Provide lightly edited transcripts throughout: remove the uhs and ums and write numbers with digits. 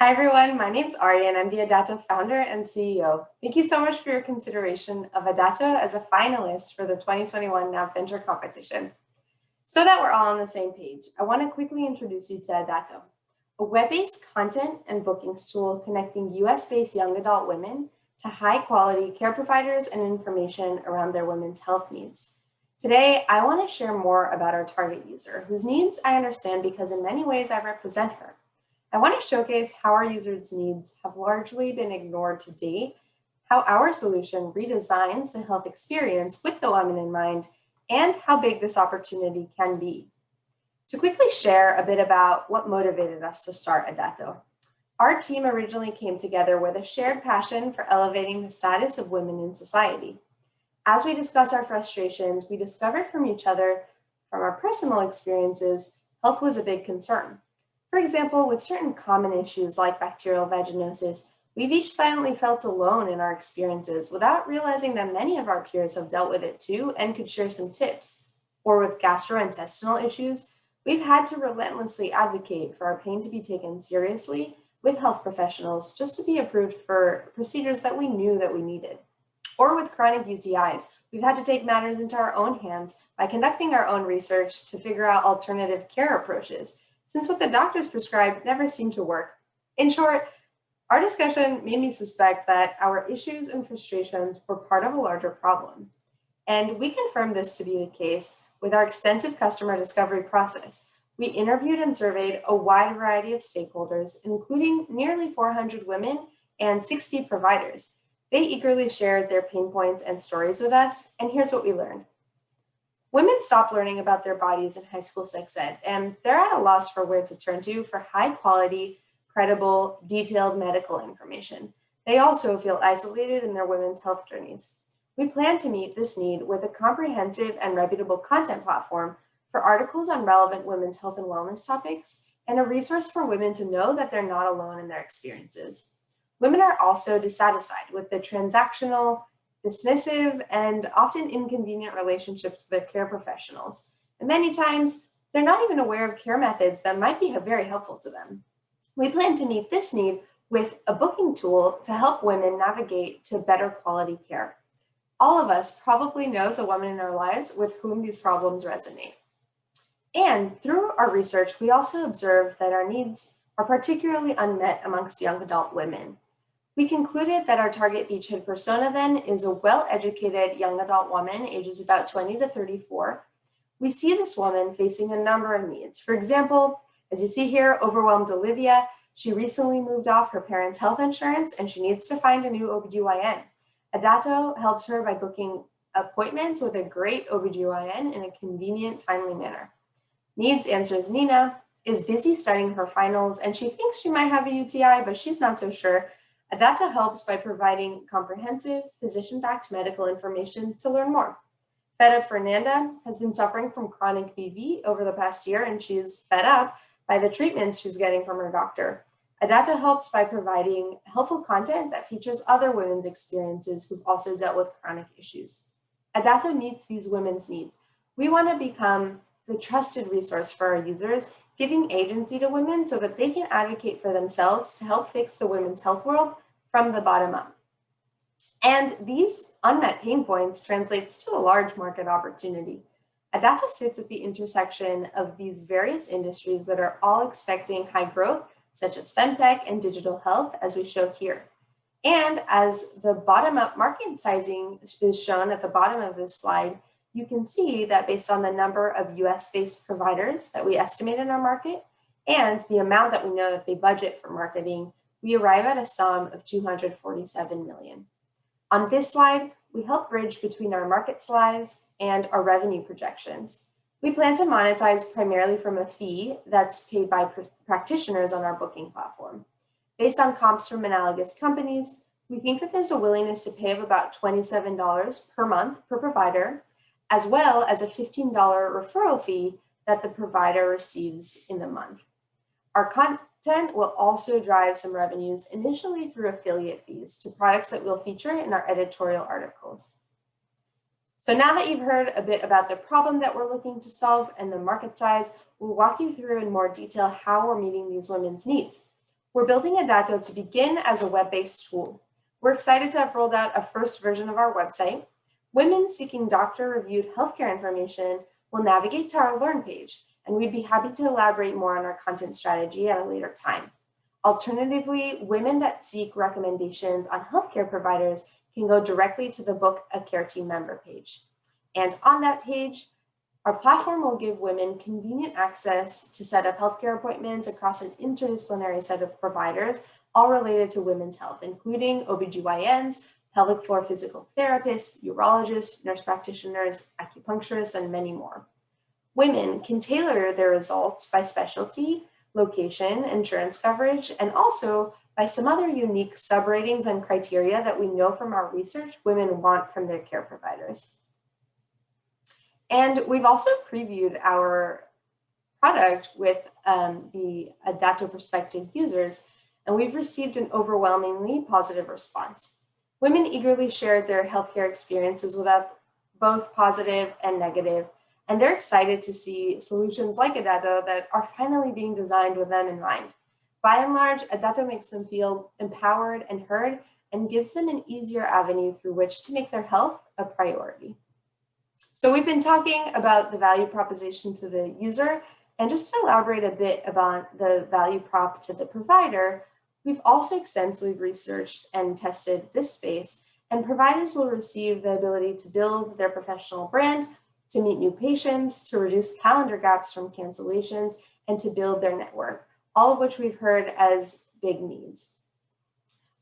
Hi everyone, my name's Arya and I'm the Adatto founder and CEO. Thank you so much for your consideration of Adatto as a finalist for the 2021 Knapp Venture Competition. So that we're all on the same page, I want to quickly introduce you to Adatto, a web-based content and bookings tool connecting US-based young adult women to high-quality care providers and information around their women's health needs. Today, I want to share more about our target user, whose needs I understand because in many ways I represent her. I want to showcase how our users' needs have largely been ignored to date, how our solution redesigns the health experience with the woman in mind, and how big this opportunity can be. To quickly share a bit about what motivated us to start Adatto. Our team originally came together with a shared passion for elevating the status of women in society. As we discussed our frustrations, we discovered from each other, from our personal experiences, health was a big concern. For example, with certain common issues like bacterial vaginosis, we've each silently felt alone in our experiences without realizing that many of our peers have dealt with it too and could share some tips. Or with gastrointestinal issues, we've had to relentlessly advocate for our pain to be taken seriously with health professionals just to be approved for procedures that we knew that we needed. Or with chronic UTIs, we've had to take matters into our own hands by conducting our own research to figure out alternative care approaches, since what the doctors prescribed never seemed to work. In short, our discussion made me suspect that our issues and frustrations were part of a larger problem. And we confirmed this to be the case with our extensive customer discovery process. We interviewed and surveyed a wide variety of stakeholders, including nearly 400 women and 60 providers. They eagerly shared their pain points and stories with us, and here's what we learned. Women stop learning about their bodies in high school sex ed, and they're at a loss for where to turn to for high quality, credible, detailed medical information. They also feel isolated in their women's health journeys. We plan to meet this need with a comprehensive and reputable content platform for articles on relevant women's health and wellness topics, and a resource for women to know that they're not alone in their experiences. Women are also dissatisfied with the transactional, dismissive, and often inconvenient relationships with their care professionals. And many times, they're not even aware of care methods that might be very helpful to them. We plan to meet this need with a booking tool to help women navigate to better quality care. All of us probably knows a woman in our lives with whom these problems resonate. And through our research, we also observed that our needs are particularly unmet amongst young adult women. We concluded that our target beachhead persona then is a well-educated young adult woman, ages about 20 to 34. We see this woman facing a number of needs. For example, as you see here, overwhelmed Olivia, she recently moved off her parents' health insurance and she needs to find a new OBGYN. Adatto helps her by booking appointments with a great OBGYN in a convenient, timely manner. Needs answers Nina is busy studying her finals and she thinks she might have a UTI, but she's not so sure. Adatto helps by providing comprehensive, physician-backed medical information to learn more. Fed Up Fernanda has been suffering from chronic BV over the past year, and she's fed up by the treatments she's getting from her doctor. Adatto helps by providing helpful content that features other women's experiences who've also dealt with chronic issues. Adatto meets these women's needs. We want to become the trusted resource for our users, giving agency to women so that they can advocate for themselves to help fix the women's health world from the bottom up. And these unmet pain points translates to a large market opportunity. Adatto sits at the intersection of these various industries that are all expecting high growth, such as femtech and digital health, as we show here. And as the bottom-up market sizing is shown at the bottom of this slide, you can see that based on the number of US-based providers that we estimate in our market and the amount that we know that they budget for marketing, we arrive at a sum of 247 million. On this slide, we help bridge between our market size and our revenue projections. We plan to monetize primarily from a fee that's paid by practitioners on our booking platform. Based on comps from analogous companies, we think that there's a willingness to pay of about $27 per month per provider, as well as a $15 referral fee that the provider receives in the month. Our content will also drive some revenues initially through affiliate fees to products that we'll feature in our editorial articles. So now that you've heard a bit about the problem that we're looking to solve and the market size, we'll walk you through in more detail how we're meeting these women's needs. We're building Adatto to begin as a web-based tool. We're excited to have rolled out a first version of our website. Women seeking doctor-reviewed healthcare information will navigate to our Learn page, and we'd be happy to elaborate more on our content strategy at a later time. Alternatively, women that seek recommendations on healthcare providers can go directly to the Book a Care Team member page. And on that page, our platform will give women convenient access to set up healthcare appointments across an interdisciplinary set of providers, all related to women's health, including OBGYNs, pelvic floor physical therapists, urologists, nurse practitioners, acupuncturists, and many more. Women can tailor their results by specialty, location, insurance coverage, and also by some other unique subratings and criteria that we know from our research women want from their care providers. And we've also previewed our product with the Adatto prospective users, and we've received an overwhelmingly positive response. Women eagerly shared their healthcare experiences with us, both positive and negative, and they're excited to see solutions like Adatto that are finally being designed with them in mind. By and large, Adatto makes them feel empowered and heard and gives them an easier avenue through which to make their health a priority. So we've been talking about the value proposition to the user, and just to elaborate a bit about the value prop to the provider, we've also extensively researched and tested this space, and providers will receive the ability to build their professional brand, to meet new patients, to reduce calendar gaps from cancellations, and to build their network, all of which we've heard as big needs.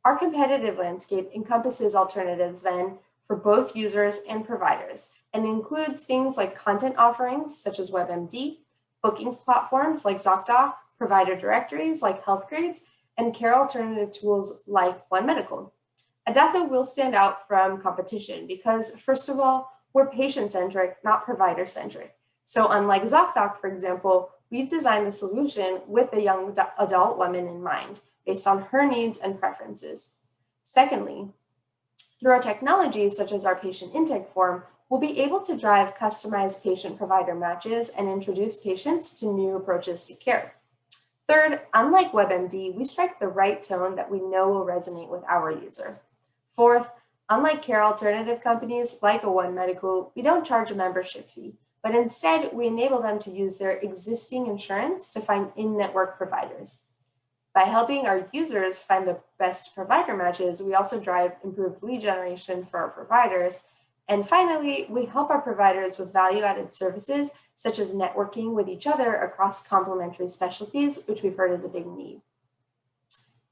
Our competitive landscape encompasses alternatives then for both users and providers, and includes things like content offerings such as WebMD, bookings platforms like ZocDoc, provider directories like HealthGrades, and care alternative tools like One Medical. Adatto will stand out from competition because, first of all, we're patient-centric, not provider-centric. So unlike ZocDoc, for example, we've designed the solution with a young adult woman in mind, based on her needs and preferences. Secondly, through our technologies, such as our patient intake form, we'll be able to drive customized patient-provider matches and introduce patients to new approaches to care. Third, unlike WebMD, we strike the right tone that we know will resonate with our user. Fourth, unlike care alternative companies like a One Medical, we don't charge a membership fee, but instead we enable them to use their existing insurance to find in-network providers. By helping our users find the best provider matches, we also drive improved lead generation for our providers. And finally, we help our providers with value-added services, such as networking with each other across complementary specialties, which we've heard is a big need.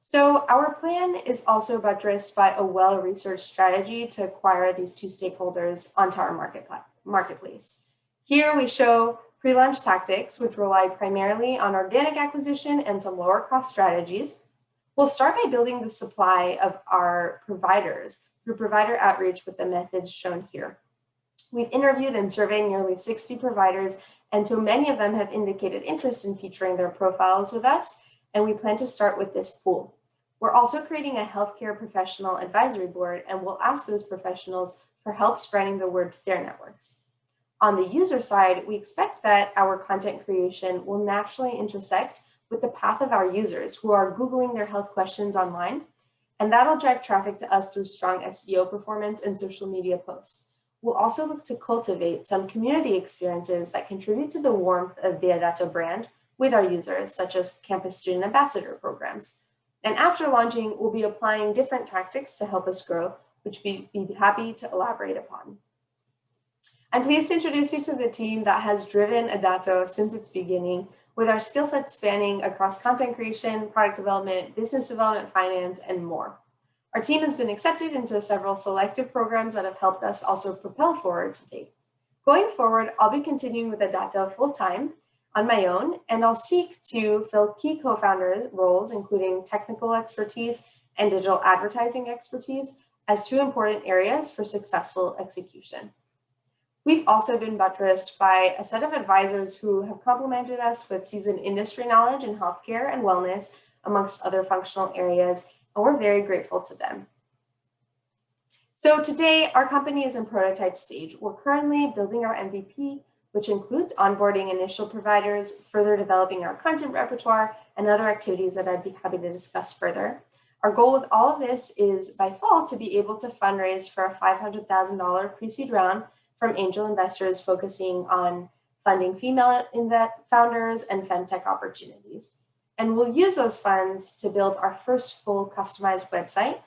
So our plan is also buttressed by a well-researched strategy to acquire these two stakeholders onto our marketplace. Here we show pre-launch tactics, which rely primarily on organic acquisition and some lower cost strategies. We'll start by building the supply of our providers through provider outreach with the methods shown here. We've interviewed and surveyed nearly 60 providers, and so many of them have indicated interest in featuring their profiles with us, and we plan to start with this pool. We're also creating a healthcare professional advisory board, and we'll ask those professionals for help spreading the word to their networks. On the user side, we expect that our content creation will naturally intersect with the path of our users who are Googling their health questions online, and that'll drive traffic to us through strong SEO performance and social media posts. We'll also look to cultivate some community experiences that contribute to the warmth of the Adatto brand with our users, such as campus student ambassador programs. And after launching, we'll be applying different tactics to help us grow, which we'd be happy to elaborate upon. I'm pleased to introduce you to the team that has driven Adatto since its beginning, with our skill set spanning across content creation, product development, business development, finance, and more. Our team has been accepted into several selective programs that have helped us also propel forward to date. Going forward, I'll be continuing with Adatto full-time on my own, and I'll seek to fill key co-founder roles, including technical expertise and digital advertising expertise, as two important areas for successful execution. We've also been buttressed by a set of advisors who have complemented us with seasoned industry knowledge in healthcare and wellness, amongst other functional areas, and we're very grateful to them. So today, our company is in prototype stage. We're currently building our MVP. which includes onboarding initial providers, further developing our content repertoire, and other activities that I'd be happy to discuss further. Our goal with all of this is by fall to be able to fundraise for a $500,000 pre-seed round from angel investors focusing on funding female founders and femtech opportunities. And we'll use those funds to build our first full customized website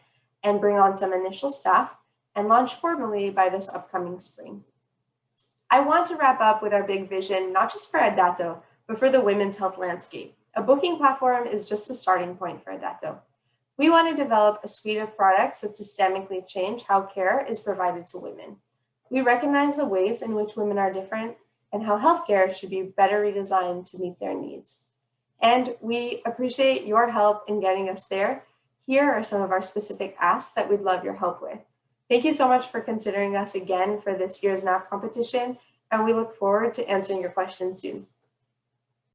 and bring on some initial staff and launch formally by this upcoming spring. I want to wrap up with our big vision, not just for Adatto, but for the women's health landscape. A booking platform is just a starting point for Adatto. We want to develop a suite of products that systemically change how care is provided to women. We recognize the ways in which women are different and how healthcare should be better redesigned to meet their needs. And we appreciate your help in getting us there. Here are some of our specific asks that we'd love your help with. Thank you so much for considering us again for this year's Knapp competition, and we look forward to answering your questions soon.